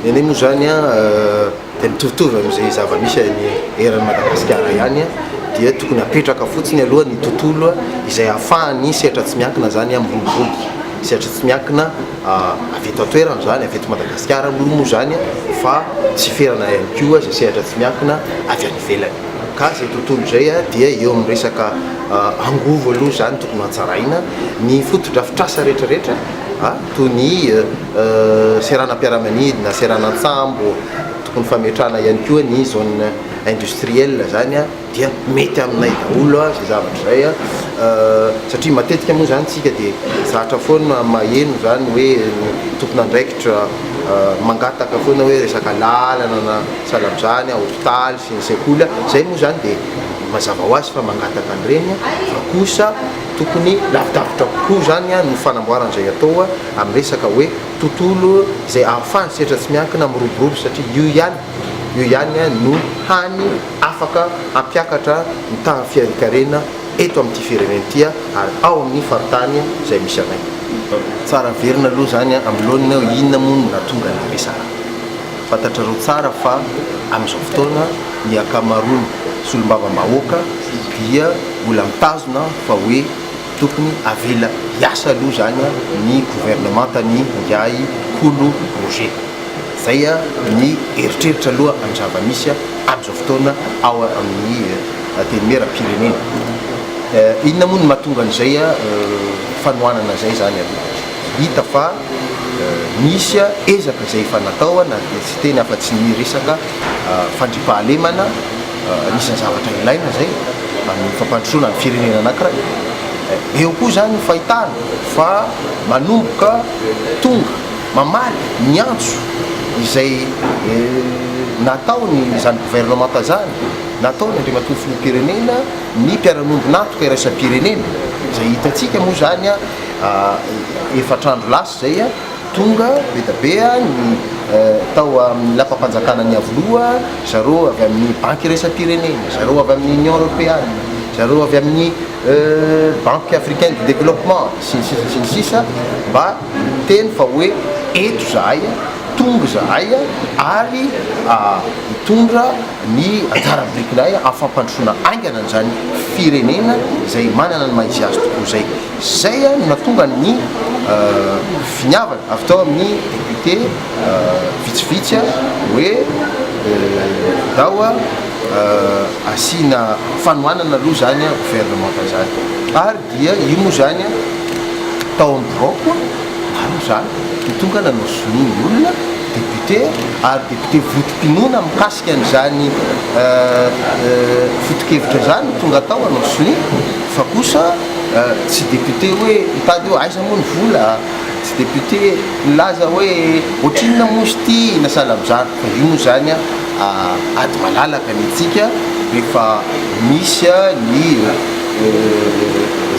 eny moa zany dia mitovitovy amin'izay zava-misy ny eran'ny Madagasikara ihany dia tokony apetraka fotsiny aloha ny tontolo izay ahafahany sehatra tsy miankina zany ambonimbony sehatra tsy miankina avy eto atoerana zany avy eto Madagasikara moa zany fa tsy ferana ihany koa zay sehatra tsy miankina avy any ivelany ka zay tontolo zay dia eo amin'ny resaka angovo aloha zany tokony hatsaraina ny fotodrafitrasa rehetrarehetra toy ny seranam-piaramanidina seranantsambo tokony fametrahana ihany koa ny zone industrielle zany dia mety aminay daholo zay zavatra zay satria matetika moa zany tsika dia zatra foana maheno zany hoe tokony andraikitra mangataka foana hoe resaka lalana na salam zany hôpitaly sy ny sekoly zay moa zany dia mazava ho azy fa mangataka an'ireny fa kosa tokony lavidavitra kokoa zany no fanamboaran'izay atao amin'ny resaka hoe tontolo izay ahafahany sehatra tsy miankina miroborobo satria io ihany no hany afaka ampiakatra ny tahafiarikarena eto amin'ity firenena ity ary ao amin'ny faritany izay misy anay tsara verina aloha zany am'lohanina inona moa no nahatonga ny resaka fantatrareo tsara fa amin'izao fotoana ny akamaroany solombava-bahoaka dia mbola mitazona fa hoe tokony avela hiasa aloha zany ny gouvernementany Ndiaye Kolo Roger zay ny eritreritra aloha amin'ny zava-misy amin'izao fotoana ao amin'ny teny mera-pirenena inona moa no mahatonga an'izay fanohanana zay zany aloha hita fa misy ezaka izay efa natao na tsy teny afa-tsy ny resaka fandripahalemana anisan'ny zavatra ilaina zay amin'ny fampandrosoana ny firenena anankiray eo koa zany fahitana fa manomboka tonga mamaly miantso izay nataony zany gouvernementa zany nataony andriamatoa filoham-pirenena ny mpiara-nombo natoka iraisam-pirenena zay hitantsika moa zany efatrandro lasa zay tonga be da be ny tao amin'ny lapam-panjakana ny avoloha zareo avy amin'ny banky iraisam-pirenena zareo avy amin'ny union européenne zareo avy amin'ny banque africaine de développement sy ny sisa mba teny fa hoe eto zahay tonga zahay ary mitondra ny anjara birikinay afampandrosoana aingana an'izany firenena izay manana ny mahizy azy tokoa zay no natonga ny finiavana avy tao amin'ny député vitsivitsy hoe dao asina fanohanana aloha zany gouvernement zany ary dia io moa zany tao amin'ny bloc ary zany tonga nanao soniny olona député ary député votom-pinoana mikasika an'izany foto-kevitra zany tonga tao anao soniny fa kosa tsy député hoe mitady hoe aiza moa ny vola tsy député milaza hoe ohatrinona mosy ty na sahala am'zany fa io moa zany ady malalaka ny antsika rehefa misy ny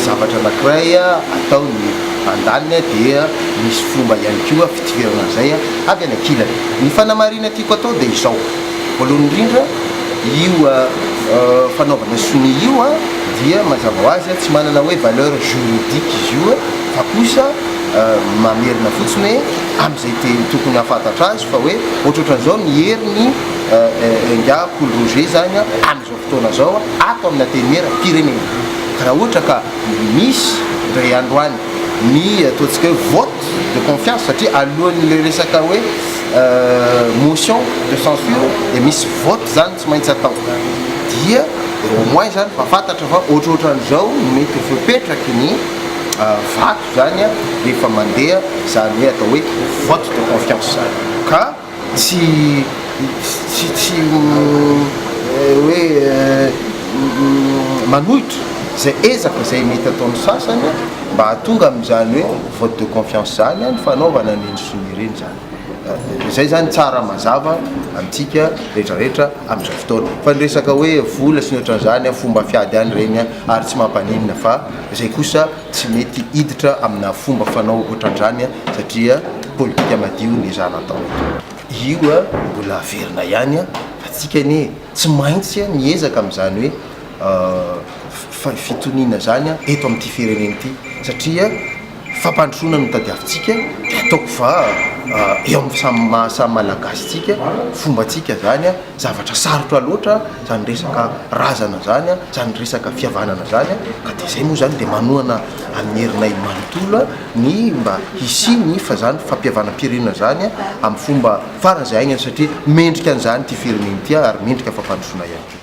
zavatra anankiray atao ny andalina dia misy fomba ihany koa fitiverana zay avy any ankilany ny fanamarina tiako atao dia izao voalohany indrindra io fanaovana soni io dia mazava ho azy tsy manana hoe valeur juridique izy io fa kosa mamerina fotsiny hoe am'izay tokony hafantatra azy fa hoe ohatrohatran'izao mieriny Ndiaye Kolo Roger zany amin'izao fotoana zao ato amin'ny atenera pirenena ka raha ohatra ka misy ray androany ny ataontsika hoe vote de confiance satria alohan'le resaka hoe motion de censure dia misy vote zany tsy maintsy atao dia au moins zany fafantatra fa ohatrohatran'izao mety fepetraky ny vato zany rehefa mandeha zany hoe atao hoe vote de confiance zany ka tsy hoe manohitra zay ezaka zay mety ataon'ny sasany mba hatonga amin'izany hoe vote de confiance zany ny fanaovana ny sonireny zany zay zany tsara mazava amintsika rehetrarehetra amin'izao fotoana fa ny resaka hoe vola sy ny ohatran'izany fomba fiady any reny ary tsy mampaninina fa zay kosa tsy mety hiditra amina fomba fanao ohatran'izany satria politika madio ny zana atao io mbola averina ihany fa tsika ny tsy maintsy miezaka amin'izany hoe fitoniana zany eto amin'ity firenena ity satria fampandrosoana no tadiavintsika ataoko fa eo amin'ny samy malagasitsika fombatsika zany a zavatra sarotra loatra zany resaka razana zany a zany resaka fihavanana zany a ka de zay moa zany de manohana amin'ny herinay manontolo ny mba hisiny fa zany fampihavanam-pirenena zany a amin'ny fomba faran'izay ainy satria mendrika an'izany ty fireneny ty ary mendrika fampandrosoana ihany.